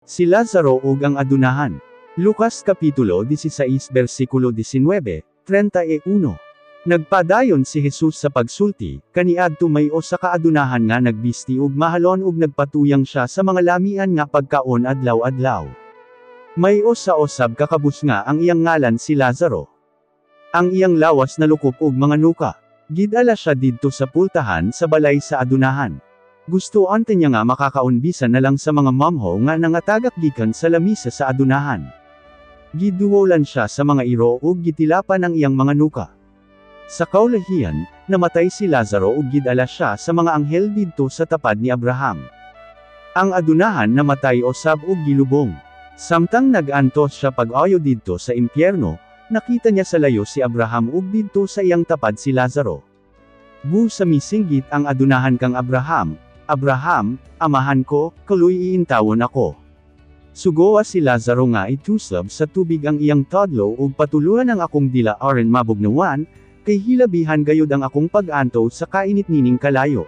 Si Lazaro ug ang adunahan. Lucas Kapitulo 16 versikulo 19, 31. Nagpadayon si Jesus sa pagsulti, kaniadto may-o sa kaadunahan nga nagbisti ug mahalon ug nagpatuyang siya sa mga lamian nga pagkaon adlaw-adlaw. May-o sa osab kakabus nga ang iyang ngalan si Lazaro. Ang iyang lawas nalukop og mga nuka. Gidala siya didto sa pultahan sa balay sa adunahan. Gusto ante niya nga makakaunbisan na lang sa mga mamho nga nangatagak gikan sa lamisa sa adunahan. Giduwolan siya sa mga iro ug gitilapan ang iyang mga nuka. Sa kaulahian, namatay si Lazaro ug gidala siya sa mga anghel didto sa tapad ni Abraham. Ang adunahan namatay osab ug gilubong. Samtang nag-antos siya pag-ayo didto sa impyerno, nakita niya sa layo si Abraham ug didto sa iyang tapad si Lazaro. Bu sa misinggit ang adunahan kang Abraham, Abraham, amahan ko, kaluy iintawon ako. Sugoa si Lazaro nga itusab sa tubig ang iyang tadlo ug patuluhan ang akong dila aron mabugnawan, kay hilabihan gayud ang akong pag-anto sa kainit nining kalayo.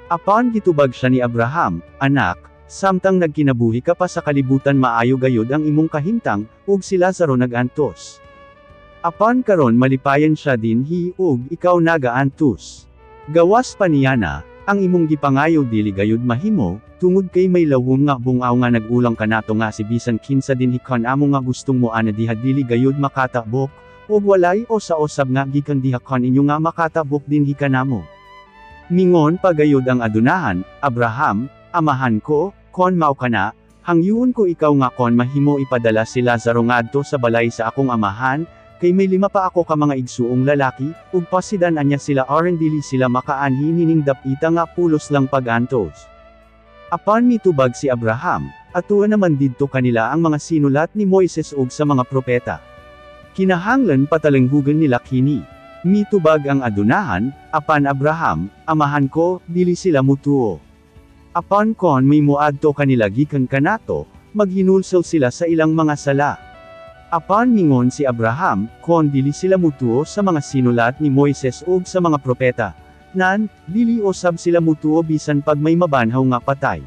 Apan gitubag siya ni Abraham, anak, samtang nagkinabuhi ka pa sa kalibutan maayo gayud ang imong kahimtang, ug si Lazaro nag-antos. Apan karon malipayan siya dinhi ug ikaw nagaantos. Gawas pa niya na, ang imong gipangayo dili gayud mahimo, tungod kay may lawom nga bungaw nga nagulang kanato nga si bisan kinsa dinhi kan amo nga gustong mo ana diha dili gayud makatabok, ug walay o sa osab nga gikan diha kan inyo nga makatabok dinhi kanamo. Mingon pagayod ang adunahan, Abraham, amahan ko, kon mao kana, hangyuon ko ikaw nga kon mahimo ipadala si Lazaro ngadto sa balay sa akong amahan, kay may 5 pa ako ka mga igsuong lalaki, ug pasidan-an niya sila aron dili sila makaanhi nining dapita nga pulos lang pag-antos. Apan mitubag si Abraham, atuan naman didto kanila ang mga sinulat ni Moises ug sa mga propeta. Kinahanglan patalenghugan nila kini. Mitubag ang adunahan, apan Abraham, amahan ko, dili sila mutuo. Apan kon may muadto kanila gikan kanato, maghinulsel sila sa ilang mga sala. Apan mingon si Abraham, kon dili sila mutuo sa mga sinulat ni Moises ug sa mga propeta. Nan, dili osab sila mutuo bisan pag may mabanhaw nga patay.